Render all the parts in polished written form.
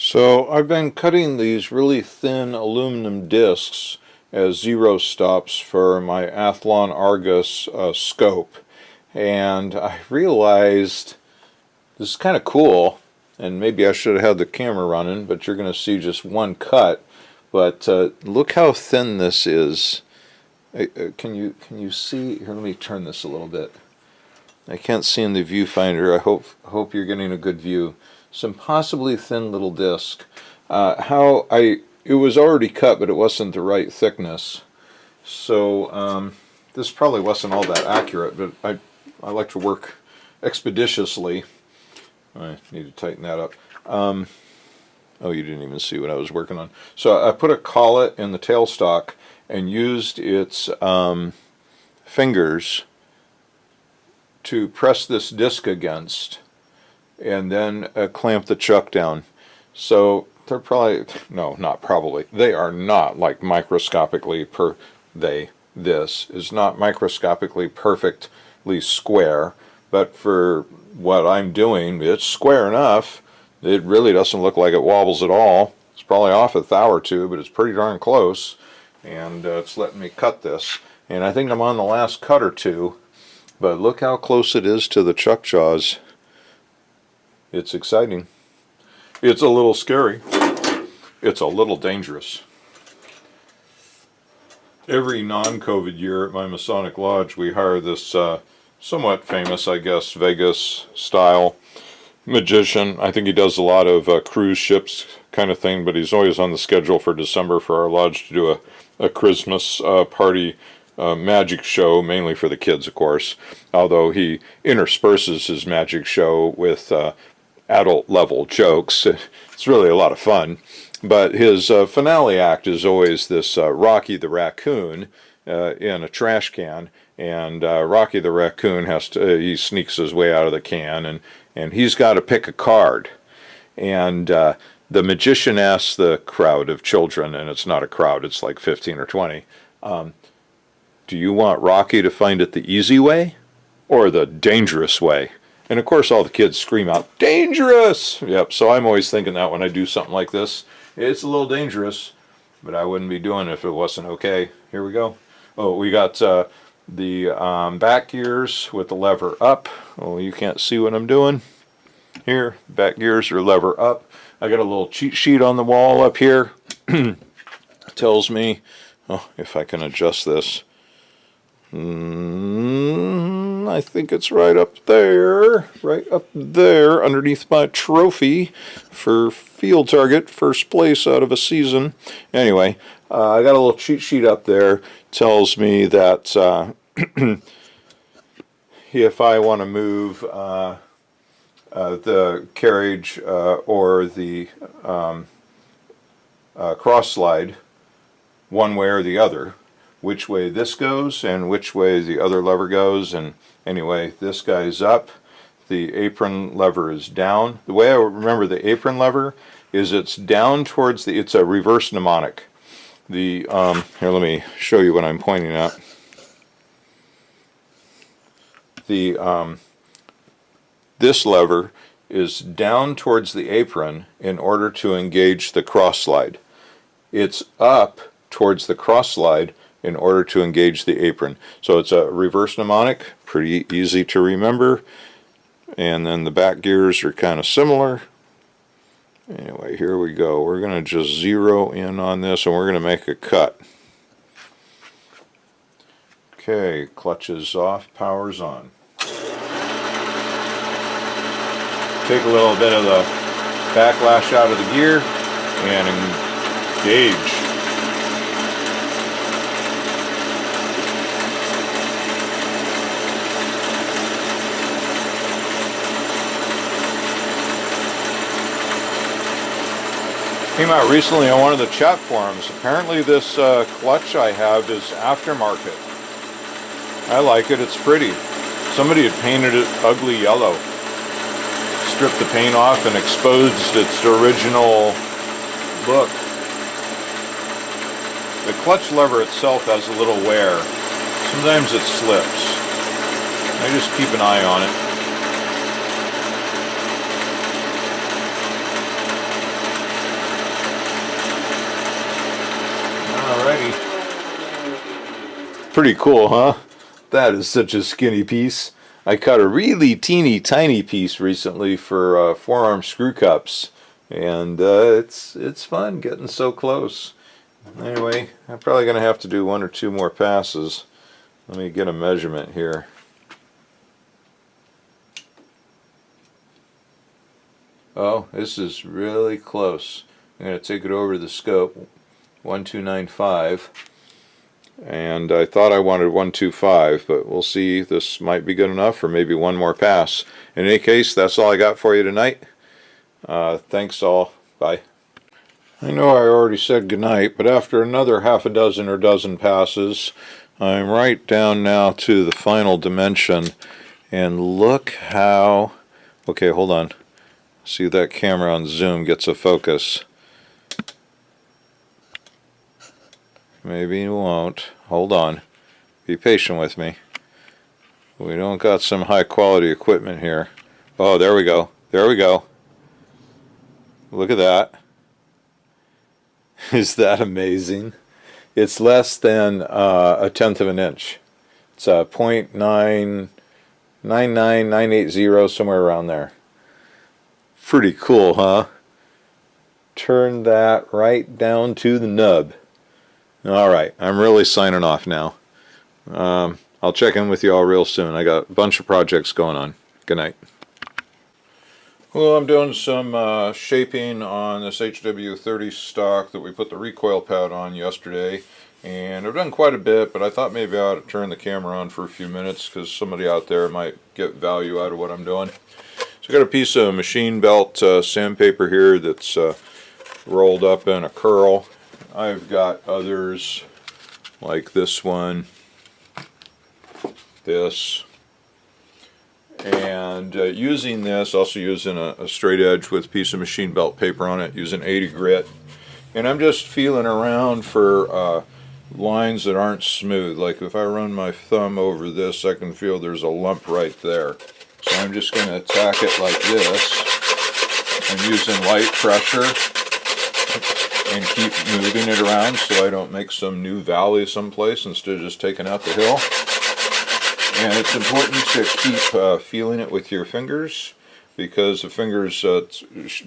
So I've been cutting these really thin aluminum discs as zero stops for my Athlon Argus scope, and I realized this is kind of cool, and maybe I should have had the camera running, but you're going to see just one cut. But look how thin this is. Can you see? Here, let me turn this a little bit. I can't see in the viewfinder. I hope you're getting a good view. Some possibly thin little disc. It was already cut, but it wasn't the right thickness. So this probably wasn't all that accurate, but I like to work expeditiously. I need to tighten that up. Oh, you didn't even see what I was working on. So I put a collet in the tailstock and used its fingers to press this disc against, and then clamp the chuck down. So they're probably, no, not probably, they are not like microscopically this is not microscopically perfectly square, but for what I'm doing, it's square enough. It really doesn't look like it wobbles at all. It's probably off a thou or two, but it's pretty darn close, and it's letting me cut this. And I think I'm on the last cut or two, but look how close it is to the chuck jaws. It's exciting. It's a little scary. It's a little dangerous. Every non-COVID year at my Masonic Lodge, we hire this somewhat famous, I guess, Vegas-style magician. I think he does a lot of cruise ships kind of thing, but he's always on the schedule for December for our lodge to do a Christmas party magic show, mainly for the kids, of course, although he intersperses his magic show with adult level jokes. It's really a lot of fun. But his finale act is always this Rocky the Raccoon in a trash can, and Rocky the Raccoon he sneaks his way out of the can, and he's got to pick a card. And the magician asks the crowd of children, and it's not a crowd, it's like 15 or 20, do you want Rocky to find it the easy way or the dangerous way? And of course all the kids scream out, dangerous! Yep, so I'm always thinking that when I do something like this. It's a little dangerous, but I wouldn't be doing it if it wasn't okay. Here we go. Oh, we got the back gears with the lever up. Oh, you can't see what I'm doing. Here, back gears are lever up. I got a little cheat sheet on the wall up here. Tells me, oh, if I can adjust this. I think it's right up there underneath my trophy for field target, first place out of a season. Anyway, I got a little cheat sheet up there. Tells me that if I want to move the carriage or the cross slide one way or the other, which way this goes and which way the other lever goes. And anyway, this guy's up, the apron lever is down. The way I remember the apron lever is it's down towards it's a reverse mnemonic. Here, let me show you what I'm pointing at. This lever is down towards the apron in order to engage the cross slide. It's up towards the cross slide in order to engage the apron. So it's a reverse mnemonic, pretty easy to remember. And then the back gears are kind of similar. Anyway, here we go. We're going to just zero in on this and we're going to make a cut. Okay, clutch is off, power's on. Take a little bit of the backlash out of the gear and engage. Came out recently on one of the chat forums. Apparently this clutch I have is aftermarket. I like it, it's pretty. Somebody had painted it ugly yellow. Stripped the paint off and exposed its original look. The clutch lever itself has a little wear. Sometimes it slips. I just keep an eye on it. Pretty cool, huh? That is such a skinny piece. I cut a really teeny tiny piece recently for forearm screw cups, and it's fun getting so close. Anyway, I'm probably going to have to do 1 or 2 more passes. Let me get a measurement here. Oh, this is really close. I'm going to take it over the scope. 1295. And I thought I wanted 125, but we'll see. This might be good enough, or maybe one more pass. In any case, that's all I got for you tonight. Thanks all. Bye. I know I already said goodnight, but after another half a dozen or dozen passes, I'm right down now to the final dimension. And look how... Okay, hold on. See if that camera on zoom gets a focus. Maybe it won't. Hold on. Be patient with me. We don't got some high quality equipment here. Oh, there we go. There we go. Look at that. Is that amazing? It's less than a tenth of an inch. It's a 0.999980, somewhere around there. Pretty cool, huh? Turn that right down to the nub. Alright, I'm really signing off now. I'll check in with you all real soon. I got a bunch of projects going on. Good night. Well, I'm doing some shaping on this HW30 stock that we put the recoil pad on yesterday. And I've done quite a bit, but I thought maybe I ought to turn the camera on for a few minutes because somebody out there might get value out of what I'm doing. So I got a piece of machine belt sandpaper here that's rolled up in a curl. I've got others like this one, this, and using this, also using a straight edge with a piece of machine belt paper on it, using 80 grit. And I'm just feeling around for lines that aren't smooth. Like if I run my thumb over this, I can feel there's a lump right there. So I'm just going to attack it like this. I'm using light pressure and keep moving it around so I don't make some new valley someplace instead of just taking out the hill. And it's important to keep feeling it with your fingers, because the fingers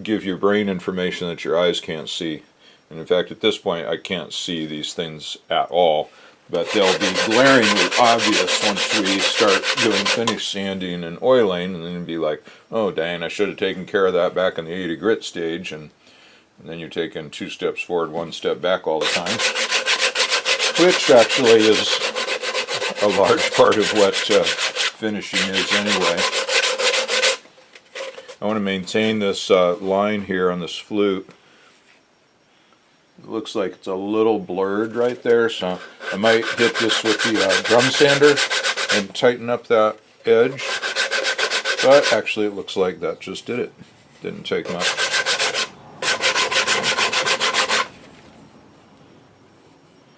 give your brain information that your eyes can't see. And in fact, at this point, I can't see these things at all, but they'll be glaringly obvious once we start doing finish sanding and oiling, and then you'll be like, oh dang, I should have taken care of that back in the 80 grit stage. And then you're taking 2 steps forward, 1 step back all the time, which actually is a large part of what finishing is anyway. I want to maintain this line here on this flute. It looks like it's a little blurred right there, so I might hit this with the drum sander and tighten up that edge. But actually it looks like that just did it. Didn't take much.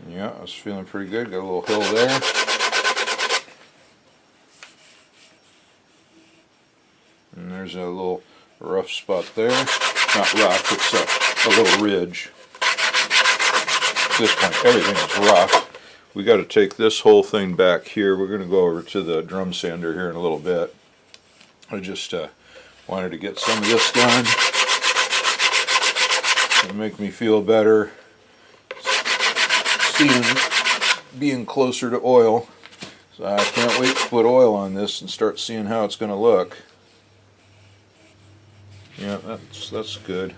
Yeah, I was feeling pretty good. Got a little hill there. And there's a little rough spot there. Not rough, it's a little ridge. At this point, everything is rough. We got to take this whole thing back here. We're going to go over to the drum sander here in a little bit. I just wanted to get some of this done. It'll make me feel better. Being closer to oil. So I can't wait to put oil on this and start seeing how it's going to look. Yeah, that's good.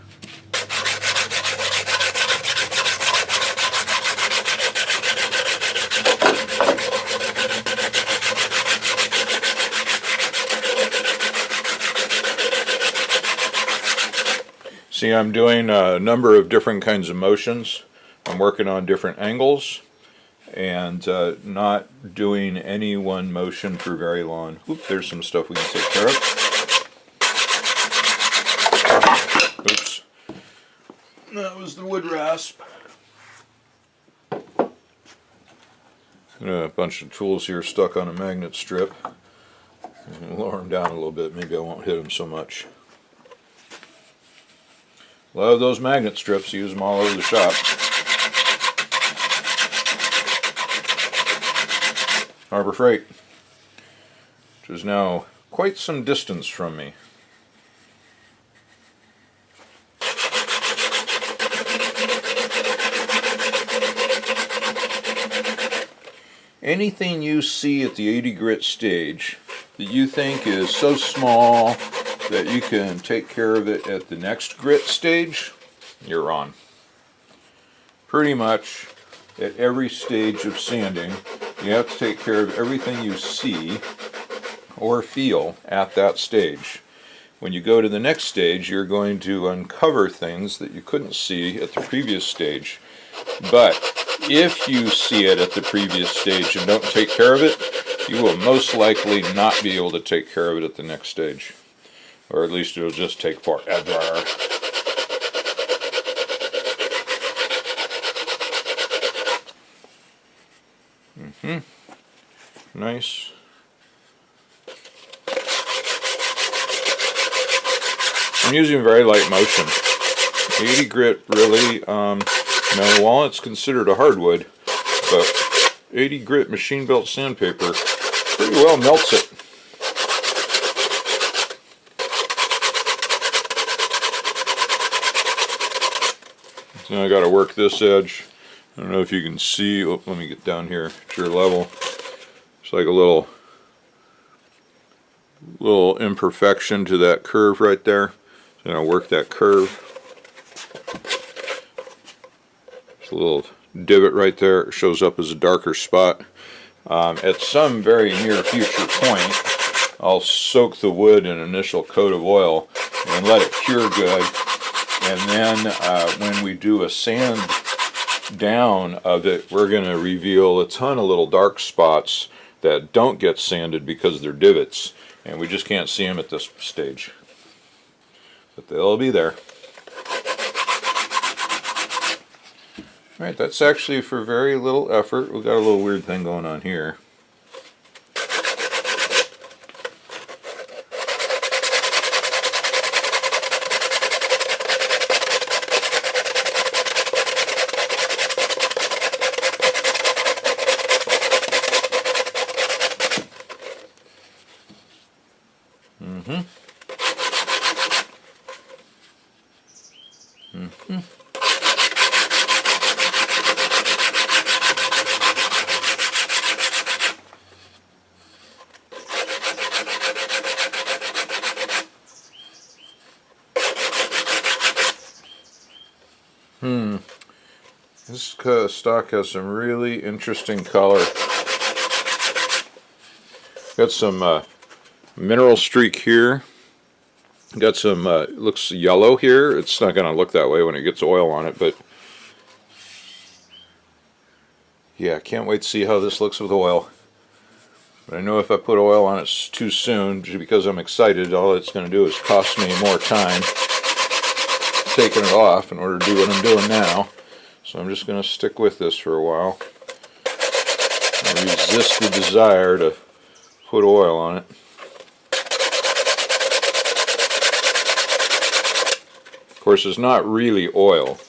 See, I'm doing a number of different kinds of motions. I'm working on different angles and not doing any one motion for very long. Oop, there's some stuff we can take care of. Oops. That was the wood rasp. A bunch of tools here stuck on a magnet strip. Lower them down a little bit, maybe I won't hit them so much. Love those magnet strips, use them all over the shop. Harbor Freight, which is now quite some distance from me. Anything you see at the 80 grit stage that you think is so small that you can take care of it at the next grit stage, you're on. Pretty much at every stage of sanding, you have to take care of everything you see or feel at that stage. When you go to the next stage, you're going to uncover things that you couldn't see at the previous stage. But if you see it at the previous stage and don't take care of it, you will most likely not be able to take care of it at the next stage. Or at least it'll just take forever. Nice. I'm using very light motion. 80 grit really, now walnut's considered a hardwood, but 80 grit machine belt sandpaper pretty well melts it. So now I got to work this edge. I don't know if you can see. Oh, let me get down here at your level. It's like a little imperfection to that curve right there. So I'm going to work that curve. There's a little divot right there. It shows up as a darker spot. At some very near future point, I'll soak the wood in an initial coat of oil and let it cure good. And then when we do a sand down of it, we're going to reveal a ton of little dark spots that don't get sanded because they're divots, and we just can't see them at this stage. But they'll be there. Alright, that's actually for very little effort. We've got a little weird thing going on here. This stock has some really interesting color. Got some mineral streak here. Got some, looks yellow here. It's not going to look that way when it gets oil on it, but yeah, can't wait to see how this looks with oil. But I know if I put oil on it too soon, just because I'm excited, all it's going to do is cost me more time taking it off in order to do what I'm doing now. So I'm just going to stick with this for a while. I resist the desire to put oil on it. Of course, it's not really oil.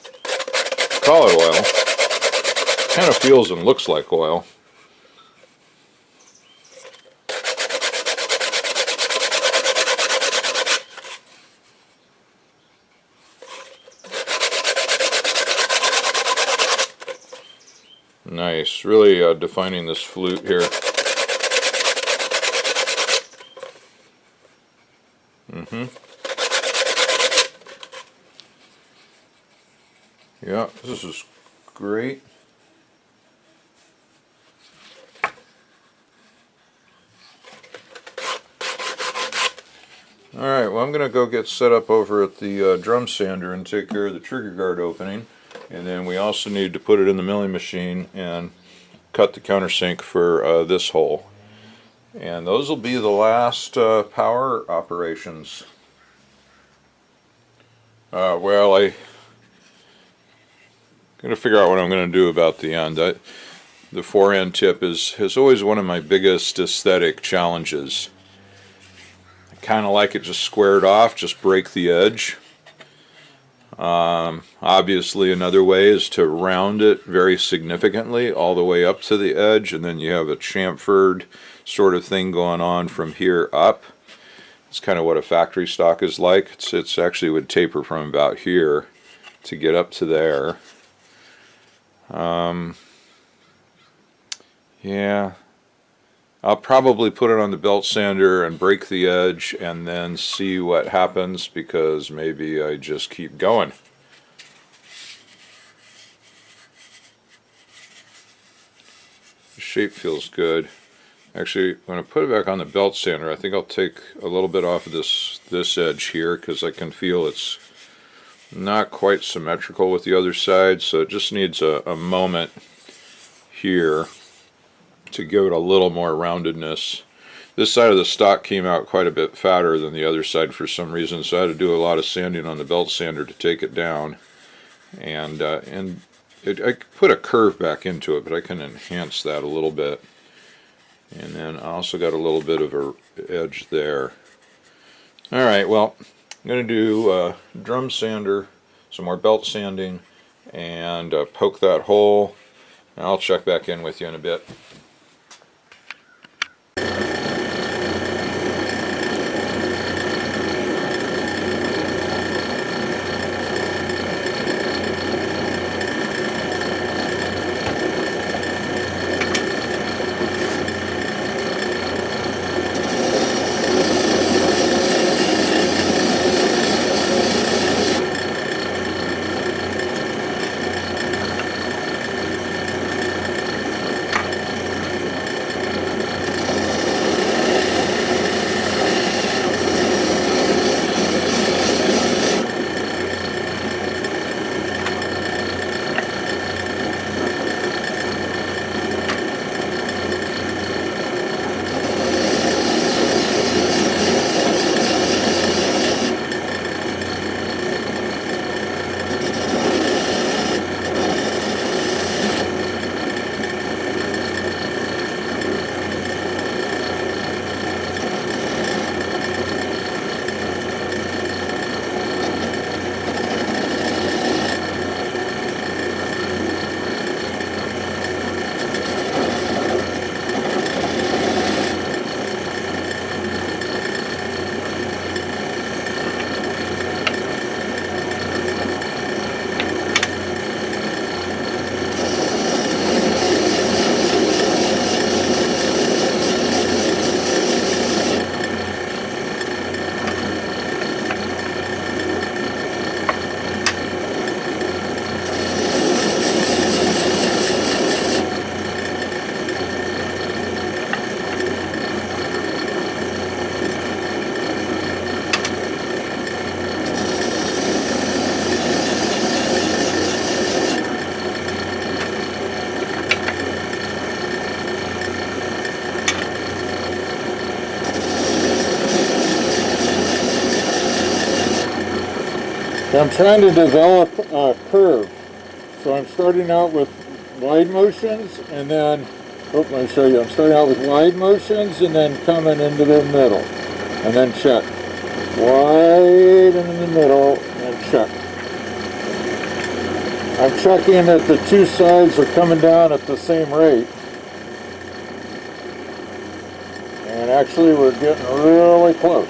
Call it oil. It kind of feels and looks like oil. Nice, really defining this flute here. Yeah, this is great. Alright, well I'm going to go get set up over at the drum sander and take care of the trigger guard opening. And then we also need to put it in the milling machine and cut the countersink for this hole. And those will be the last power operations. Well, I'm going to figure out what I'm going to do about the end. The forehand tip is always one of my biggest aesthetic challenges. I kind of like it just squared off, just break the edge. Obviously, another way is to round it very significantly all the way up to the edge, and then you have a chamfered sort of thing going on from here up. It's kind of what a factory stock is like. It's actually would taper from about here to get up to there. Yeah, I'll probably put it on the belt sander and break the edge and then see what happens, because maybe I just keep going. The shape feels good. Actually, when I put it back on the belt sander, I think I'll take a little bit off of this edge here, because I can feel it's not quite symmetrical with the other side, so it just needs a moment here to give it a little more roundedness. This side of the stock came out quite a bit fatter than the other side for some reason, so I had to do a lot of sanding on the belt sander to take it down. And I put a curve back into it, but I can enhance that a little bit. And then I also got a little bit of an edge there. Alright, well, I'm going to do drum sander, some more belt sanding, and poke that hole. And I'll check back in with you in a bit. I'm trying to develop a curve. So I'm starting out with wide motions, and then, let me show you. I'm starting out with wide motions and then coming into the middle. And then check. Wide and in the middle, and check. I'm checking that the two sides are coming down at the same rate. And actually we're getting really close.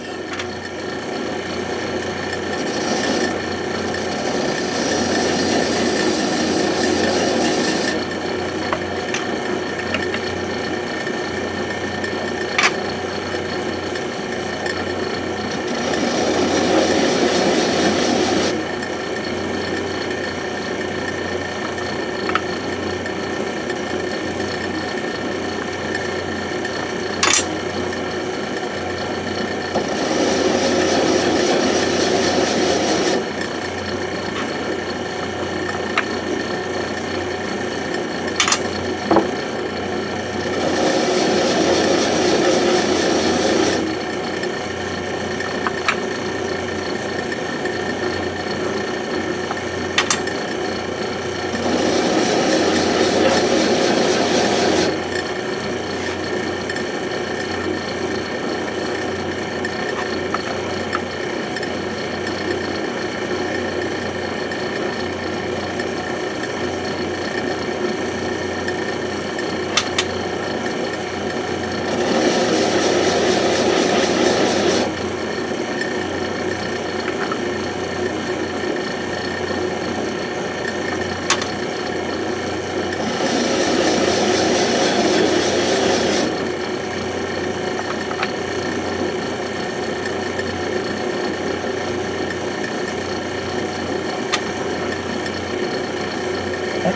I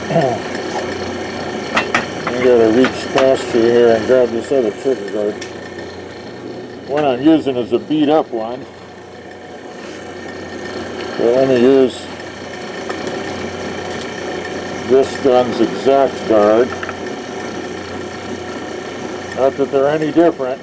gotta reach past you here and grab this other trigger guard. One I'm using is a beat up one. So let me use this gun's exact guard. Not that they're any different.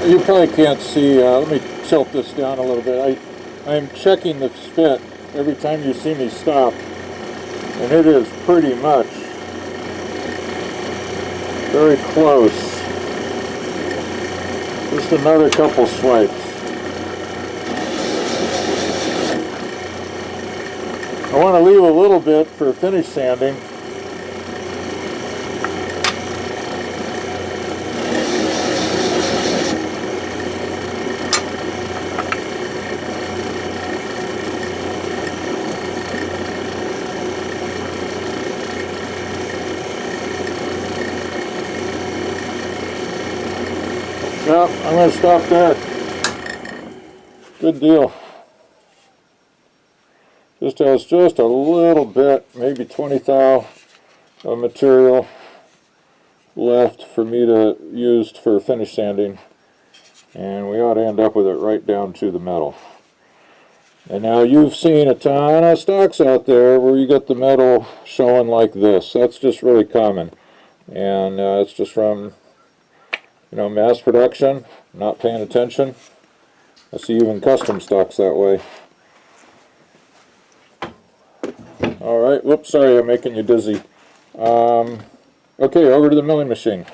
You probably can't see, let me tilt this down a little bit. I'm checking the spit every time you see me stop, and it is pretty much very close. Just another couple swipes. I want to leave a little bit for finish sanding. Well, I'm going to stop there. Good deal. Just has just a little bit, maybe 20 thou of material left for me to use for finish sanding. And we ought to end up with it right down to the metal. And now you've seen a ton of stocks out there where you get the metal showing like this. That's just really common. And it's just from, mass production, not paying attention. I see even custom stocks that way. Alright, whoops, sorry I'm making you dizzy. Okay, over to the milling machine.